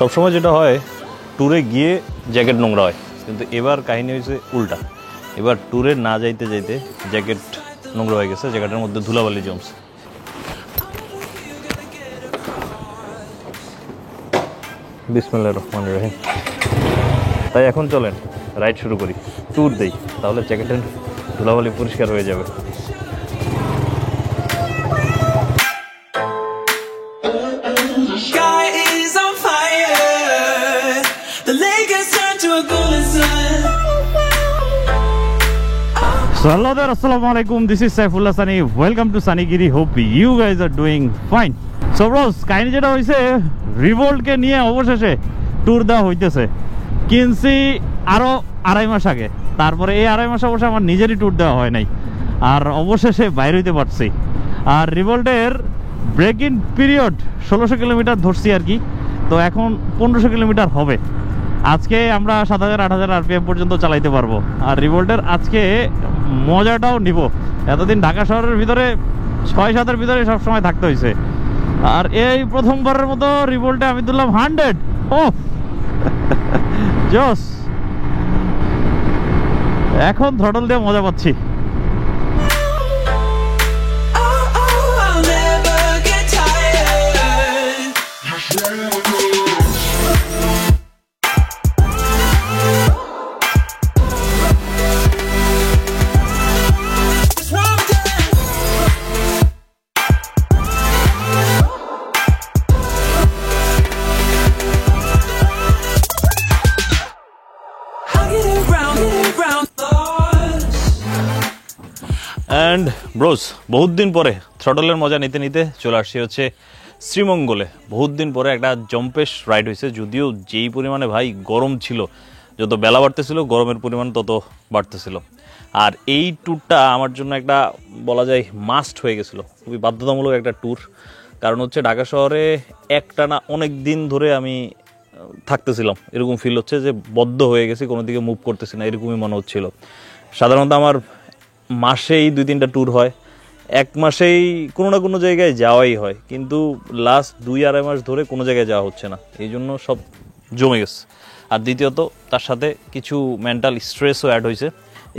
সবসময় যেটা হয় ট্যুরে গিয়ে জ্যাকেট নোংরা হয়, কিন্তু এবার কাহিনী হয়েছে উল্টা। এবার ট্যুরে না যাইতে যাইতে জ্যাকেট নোংরা হয়ে গেছে, জ্যাকেটের মধ্যে ধুলাবালি জমছে। বিসমিল্লাহির রহমানির রহিম। তাই এখন চলেন রাইড শুরু করি, ট্যুর দেই, তাহলে জ্যাকেটের ধুলাবালি পরিষ্কার হয়ে যাবে। Hello there, assalamu alaikum. This is Saifullah Sani. Welcome to Sanigiri. Hope you guys are doing fine. So bros, কাহিনী যেটা হয়েছে, রিভোল্টকে নিয়ে অবশেষে ট্যুর দেওয়া হইতেছে। কিনছি আরো 2.5 মাস আগে, তারপরে এই 2.5 মাস অবশ্যই আমার নিজেরই ট্যুর দেওয়া হয় নাই, আর অবশেষে বাইরে হইতে পারছি। আর রিভোল্টের ব্রেক ইন পিরিয়ড 1600 কিলোমিটার ধরছি আর কি, তো এখন 1500 কিলোমিটার হবে। আজকে আমরা 7000-8000 RPM পর্যন্ত চালাইতে পারবো। আর রিভোল্টের আজকে মজাটাও নিব। এতদিন ঢাকা শহরের ভিতরে 6-7-এর ভিতরে সবসময় থাকতে হয়েছে, আর এই প্রথমবারের মতো রিভোল্টে আমি তুললাম 100। ও জোস, এখন থ্রটল দিয়ে মজা পাচ্ছি। অ্যান্ড ব্রোস, বহুত দিন পরে থ্রটলের মজা নিতে নিতে চলে আসছি হচ্ছে শ্রীমঙ্গলে। বহুত দিন পরে একটা জম্পেশ রাইড হয়েছে, যদিও যেই পরিমাণে ভাই গরম ছিল, যত বেলা বাড়তেছিল গরমের পরিমাণ তত বাড়তেছিল। আর এই ট্যুরটা আমার জন্য একটা বলা যায় মাস্ট হয়ে গেছিলো, খুবই বাধ্যতামূলক একটা ট্যুর। কারণ হচ্ছে ঢাকা শহরে একটানা অনেক দিন ধরে আমি থাকতেছিলাম, এরকম ফিল হচ্ছে যে বদ্ধ হয়ে গেছি, কোনো দিকে মুভ করতেছি না, এরকমই মনে হচ্ছিল। সাধারণত আমার মাসেই 2-3টা ট্যুর হয়, এক মাসেই কোনো না কোনো জায়গায় যাওয়াই হয়, কিন্তু লাস্ট 2-2.5 মাস ধরে কোনো জায়গায় যাওয়া হচ্ছে না, এই জন্য সব জমে গেছে। আর দ্বিতীয়ত তার সাথে কিছু মেন্টাল স্ট্রেসও অ্যাড হয়েছে।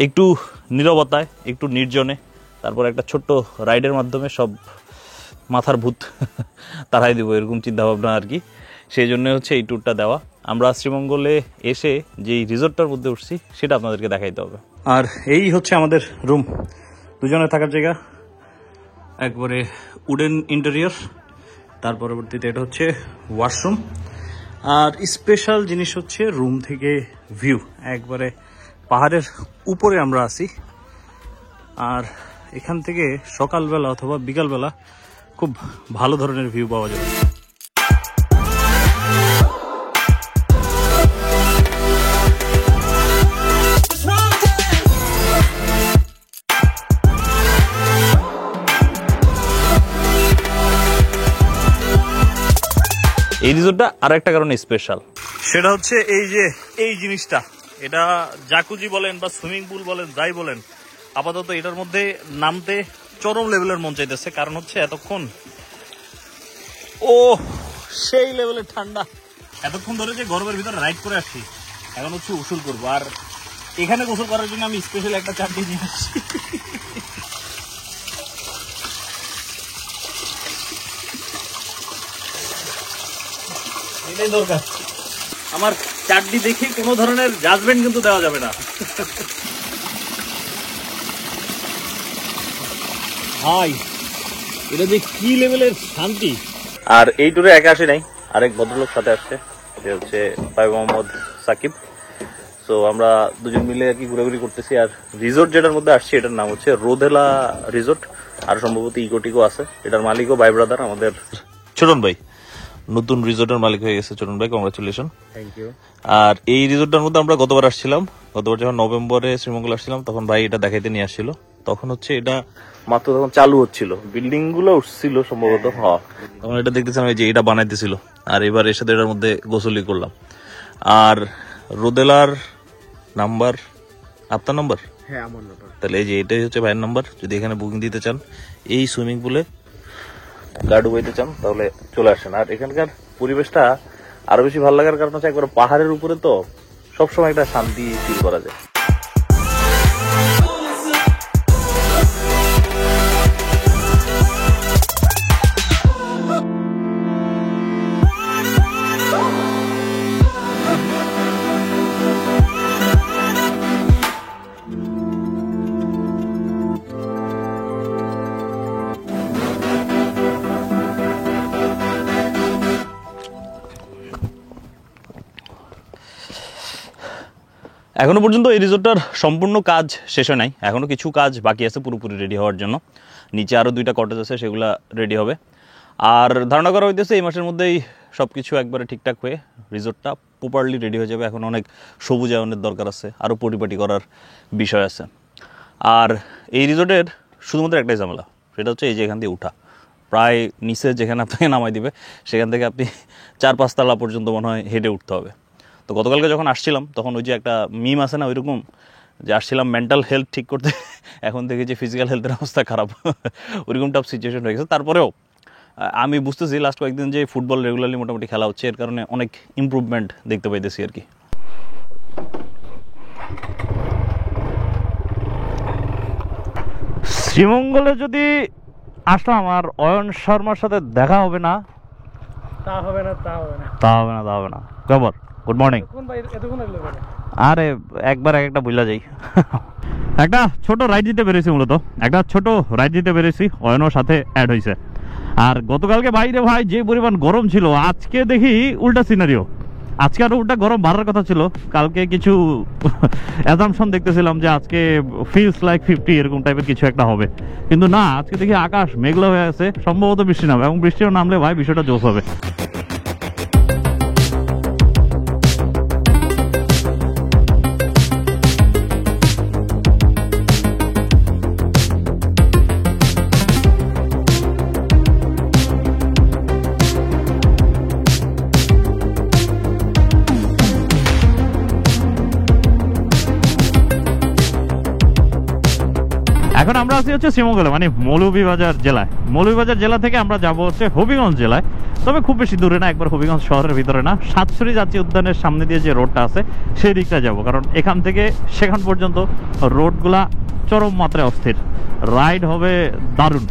একটু নীরবতায়, একটু নির্জনে, তারপর একটা ছোট্ট রাইডের মাধ্যমে সব মাথার ভূত তাড়াই দিব, এরকম চিন্তাভাবনা আর কি। সেই জন্য হচ্ছে এই ট্যুরটা দেওয়া। আমরা শ্রীমঙ্গলে এসে যেই রিসোর্টটার মধ্যে উঠছি সেটা আপনাদেরকে দেখাইতে হবে। আর এই হচ্ছে আমাদের রুম, দুজনে থাকার জায়গা, একবারে উডেন ইন্টেরিয়র। তার পরবর্তীতে এটা হচ্ছে ওয়াশরুম। আর স্পেশাল জিনিস হচ্ছে রুম থেকে ভিউ, একবারে পাহাড়ের উপরে আমরা আছি। আর এখান থেকে সকালবেলা অথবা বিকালবেলা খুব ভালো ধরনের ভিউ পাওয়া যাবে। এই রিসোর্টটা আর একটা কারণে স্পেশাল, সেটা হচ্ছে এই যে এই জিনিসটা, এটা জাকুজি বলেন বা সুইমিং পুল বলেন, যাই বলেন, আপাতত এটার মধ্যে নামতে চরম লেভেলের মন চাইতেছে। কারণ হচ্ছে এতক্ষণ ও সেই লেভেলের ঠান্ডা, এতক্ষণ ধরে যে গরমের ভিতরে রাইড করে আসছি, এখন হচ্ছে উসুল করবো। আর এখানে গোসল করার জন্য আমি স্পেশাল একটা চাটনি নিয়ে আসছি। এটাই দরকার আমার, চাটনি দেখে কোনো ধরনের জাজমেন্ট কিন্তু দেওয়া যাবে না। ভাই এটা যে কি লেভেলের শান্তি। আর এই ট্যুরে একা আসি নাই, আরেক ভদ্রলোক সাথে আসছে, এটা হচ্ছে ভাই মোহাম্মদ সাকিব। সো আমরা দুজন মিলে আর কি ঘোরাঘুরি করতেছি। আর রিসোর্ট যেটার মধ্যে আসছি এটার নাম হচ্ছে রোদেলা রিসোর্ট, আর সম্ভবত ইকোটিকো আছে। এটার মালিকও ভাই ব্রাদার আমাদের ছোটন ভাই, নতুন রিসোর্টের মালিক হয়ে গেছে ছোটন ভাই, কংগ্রাচুলেশন। Thank you. আর এই রিসোর্টটার মধ্যে আমরা গতবার আসছিলাম, গতবার যখন নভেম্বরে শ্রীমঙ্গল আসছিলাম তখন ভাই এটা দেখাইতে নিয়ে আসছিল। তখন হচ্ছে এটা মাত্র তখন চালু হচ্ছিল, বিল্ডিং গুলো উঠছিল সম্ভবত, তখন এটা দেখতেছিলাম এই যে এটা বানাইতেছিল। আর এবার এর সাথে এটার মধ্যে গোসলি করলাম। আর রোদেলার নাম্বার আপনার নাম্বার? হ্যাঁ আমার নাম্বার। তাহলে এই যে এটাই হচ্ছে ভাইয়ের নাম্বার, যদি এখানে বুকিং দিতে চান, এই সুইমিং পুলে গা ডুবাইতে চান তাহলে চলে আসেন। আর এখানকার পরিবেশটা আরো বেশি ভালো লাগার কারণ হচ্ছে একবার পাহাড়ের উপরে তো সবসময় একটা শান্তি ফিল করা যায়। এখনো পর্যন্ত এই রিসোর্টটার সম্পূর্ণ কাজ শেষ হয় নাই, এখনো কিছু কাজ বাকি আছে পুরোপুরি রেডি হওয়ার জন্য। নিচে আরও 2টা কটেজ আছে, সেগুলো রেডি হবে। আর ধারণা করা হইতেছে এই মাসের মধ্যেই সব কিছু একবারে ঠিকঠাক হয়ে রিসোর্টটা প্রপারলি রেডি হয়ে যাবে। এখন অনেক সবুজায়নের দরকার আছে, আরও পরিপাটি করার বিষয় আছে। আর এই রিসোর্টের শুধুমাত্র একটাই ঝামেলা, সেটা হচ্ছে এই যে এখান দিয়ে উঠা, প্রায় নিচে যেখানে আপনাকে নামাই দিবে সেখান থেকে আপনি 4-5 তলা পর্যন্ত মনে হয় হেঁটে উঠতে হবে। তো গতকালকে যখন আসছিলাম তখন ওই যে একটা মিম আছে না, ওইরকম যে আসছিলাম মেন্টাল হেলথ ঠিক করতে, এখন দেখি যে ফিজিক্যাল হেলথের অবস্থা খারাপ, ওইরকম টাফ সিচুয়েশন হয়ে গেছে। তারপরেও আমি বুঝতেছি লাস্ট কয়েকদিন যে ফুটবল রেগুলারলি মোটামুটি খেলা হচ্ছে, এর কারণে অনেক ইমপ্রুভমেন্ট দেখতে পাইতেছি আর কি। শ্রীমঙ্গলে যদি আসলাম আর অয়ন শর্মার সাথে দেখা হবে না, তা হবে না। খবর গুড মর্নিং। আরে একবার একটা বুঝলা যাই, একটা ছোট রাইড দিতে পেরেছি, মূলত একটা ছোট রাইড দিতে পেরেছি, অয়নের সাথে অ্যাড হয়েছে। আর গতকালকে বাইরে ভাই যে পরিমাণ গরম ছিল, আজকে দেখি উল্টা সিনারিও। আজকে আরো উল্টা গরম বাড়ার কথা ছিল, কালকে কিছু অ্যাজাম্পশন দেখতেছিলাম যে আজকে ফিলস লাইক 50 এরকম টাইপের কিছু একটা হবে, কিন্তু না, আজকে দেখি আকাশ মেঘলা হয়ে আছে, সম্ভবত বৃষ্টি নামবে, এবং বৃষ্টিও নামলে ভাই বিষয়টা জোশ হবে। এখন আমরা আছি হচ্ছে শ্রীমঙ্গলে, মানে মৌলভীবাজার জেলায়। মৌলভীবাজার জেলা থেকে আমরা যাব হচ্ছে হবিগঞ্জ জেলায়, তবে খুব বেশি দূরে না, একবার হবিগঞ্জ শহরের ভিতরে না, সাতছড়ি জাতীয় উদ্যানের সামনে দিয়ে যে রোডটা আছে সেই দিকটা যাব, কারণ এখান থেকে সেখান পর্যন্ত রোডগুলা চরম মাত্রায় অস্থির, রাইড হবে দারুণ।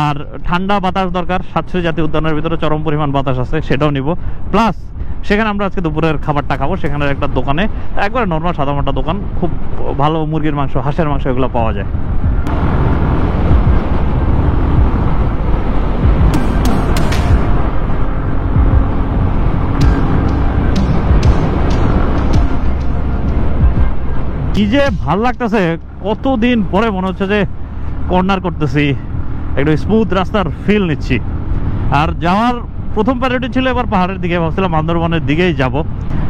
আর ঠান্ডা বাতাস দরকার, সাতছড়ি জাতীয় উদ্যানের ভিতরে চরম পরিমাণ বাতাস আছে, সেটাও নিব। প্লাস সেখানে আমরা আজকে দুপুরের খাবারটা খাবো, সেখানে একটা দোকানে, একবারে নর্মাল সাদামাটা দোকান, খুব ভালো মুরগির মাংস, হাঁসের মাংস এগুলো পাওয়া যায়। কি যে ভাল লাগতেছে, কতদিন পরে মনে হচ্ছে যে কর্নার করতেছি, একটু স্মুথ রাস্তার ফিল নিচ্ছি। আর যাওয়ার প্রথম প্রায়োরিটি ছিল এবার পাহাড়ের দিকে, ভাবছিলাম বান্দরবনের দিকেই যাব,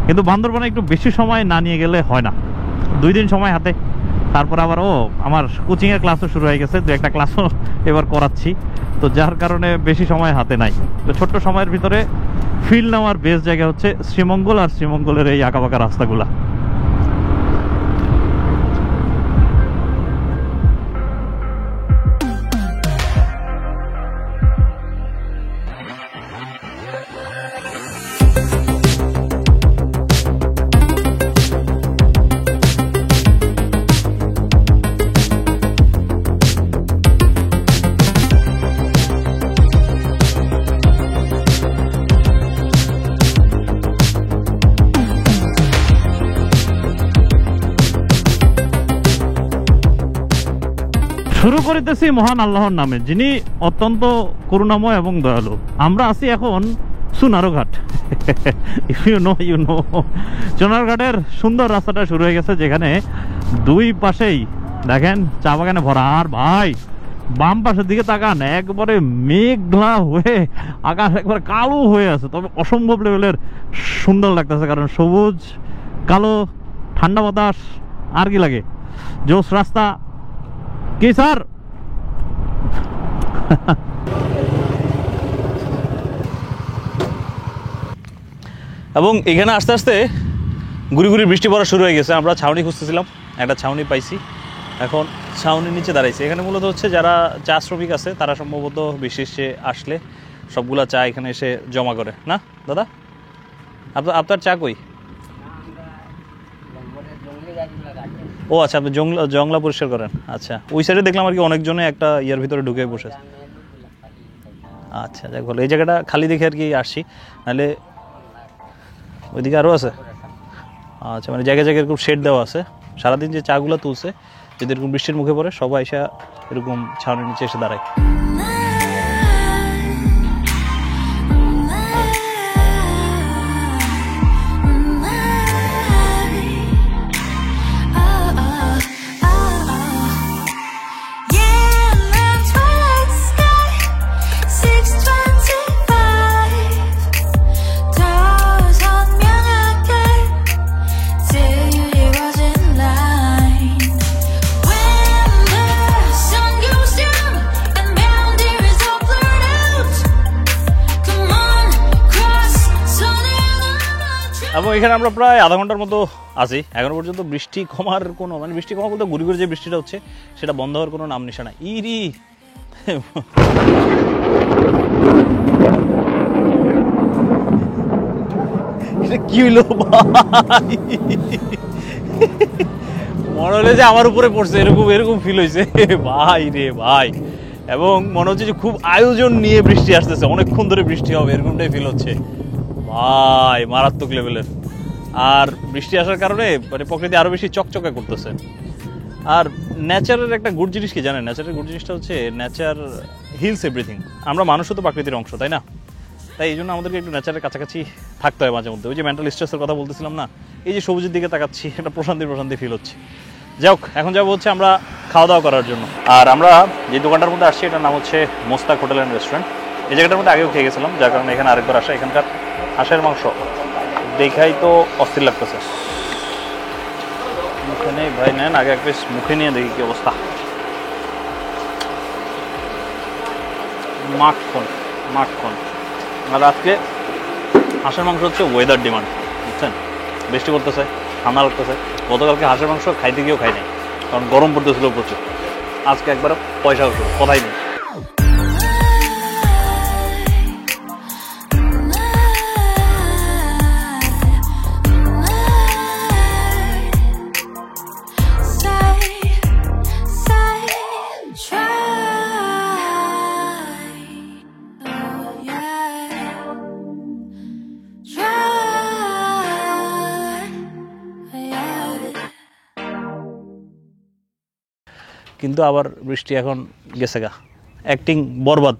কিন্তু বান্দরবনে একটু বেশি সময় না নিয়ে গেলে হয় না, 2 দিন সময় হাতে। তারপর আবার আমার কোচিংয়ের ক্লাসও শুরু হয়ে গেছে, 2-1টা ক্লাসও এবার করাচ্ছি, তো যার কারণে বেশি সময় হাতে নাই। তো ছোট্ট সময়ের ভিতরে ফিল নেওয়ার বেস্ট জায়গা হচ্ছে শ্রীমঙ্গল, আর শ্রীমঙ্গলের এই আঁকাবাঁকা রাস্তাগুলা। শুরু করিতেছি মহান আল্লাহর নামে, যিনি অত্যন্ত করুণাময় এবং দয়ালু। আমরা আছি এখন Sonarghat, if you know you know. সোনারঘাটের সুন্দর রাস্তাটা শুরু হয়ে গেছে, যেখানে 2 পাশেই দেখেন চা বাগানে ভরা। আর ভাই বাম পাশের দিকে তাকান, একবারে মেঘলা হয়ে আকাশ একবার কালো হয়ে আছে, তবে অসম্ভব লেভেলের সুন্দর লাগতেছে, কারণ সবুজ কালো ঠান্ডা বাতাস, আর কি লাগে, জোস রাস্তা। কি স্যার এবং এখানে আস্তে আস্তে গুড়ি গুড়ি বৃষ্টি পড়া শুরু হয়ে গেছে। আমরা ছাউনি খুঁজতেছিলাম, একটা ছাউনি পাইছি, এখন ছাউনির নিচে দাঁড়াইছি। এখানে মূলত হচ্ছে যারা চা শ্রমিক আছে তারা সম্ভবত বিশেষে আসলে সবগুলা চা এখানে এসে জমা করে, না দাদা? আপনার চা কই? ও আচ্ছা, আপনি জংলা পরিষ্কার করেন। আচ্ছা, ওই সাইডে দেখলাম আর কি অনেকজনে একটা ইয়ার ভিতরে ঢুকে বসেছে। আচ্ছা, যাক ভালো, এই জায়গাটা খালি দেখে আর কি আসছি, নাহলে ওইদিকে আরও আছে। আচ্ছা, মানে জায়গায় জায়গায় এরকম শেড দেওয়া আছে, সারাদিন যে চাগুলো তুলছে যদি এরকম বৃষ্টির মুখে পড়ে সবাই এসে এরকম ছাউনির নিচে এসে দাঁড়ায়। এবং এখানে আমরা প্রায় আধা ঘন্টার মতো আছি, এখনো পর্যন্ত বৃষ্টি কমার কোনো, মানে বৃষ্টি কমা বলতে ঘুরি ঘুরি যে বৃষ্টিটা হচ্ছে সেটা বন্ধ হওয়ার কোনো নাম নিশানা। ইরি এটা কি হইলো ভাই, মনে হলো যে আমার উপরে পড়ছে, এরকম এরকম ফিল হয়েছে ভাই রে ভাই। এবং মনে হচ্ছে যে খুব আয়োজন নিয়ে বৃষ্টি আসতেছে, অনেকক্ষণ ধরে বৃষ্টি হবে এরকমটাই ফিল হচ্ছে ভাই, মারাত্মক লেভেলের। আর বৃষ্টি আসার কারণে মানে প্রকৃতি আরো বেশি চকচকা করতেছে। আর নেচারের একটা গুড জিনিস কি জানেন, নেচারের গুড জিনিসটা হচ্ছে নেচার হিলস এভরিথিং। আমরা মানুষও তো প্রকৃতির অংশ, তাই না? তাই এই জন্য আমাদেরকে একটু নেচারের কাছাকাছি থাকতে হয় মাঝে মধ্যে। ওই যে মেন্টাল স্ট্রেসের কথা বলতেছিলাম না, এই যে সবুজের দিকে তাকাচ্ছি, একটা প্রশান্তি প্রশান্তি ফিল হচ্ছে। যাই হোক, এখন যাবো হচ্ছে আমরা খাওয়া দাওয়া করার জন্য। আর আমরা যে দোকানটার মধ্যে আসছি এটার নাম হচ্ছে মোস্তাক হোটেল অ্যান্ড রেস্টুরেন্ট। এই জায়গাটার মধ্যে আগেও খেয়ে গেছিলাম, যার কারণে এখানে আরেকবার আসা। এখানকার হাঁসের মাংস দেখাই তো অস্থির লাগতেছে। মুখে নেই ভাই, নেন আগে এক পিস মুখে নিয়ে দেখি কি অবস্থা। মাখন মাখন। আর আজকে হাঁসের মাংস হচ্ছে ওয়েদার ডিমান্ড, বুঝছেন? বৃষ্টি করতেছে, ঠান্ডা লাগতেছে। গতকালকে হাঁসের মাংস খাইতে গিয়েও খাই নাই, কারণ গরম পড়তেছিল প্রচুর। আজকে একবার পয়সা উঠল, কথাই নেই। কিন্তু আবার বৃষ্টি এখন গেছে গা, অ্যাক্টিং বরবাদ।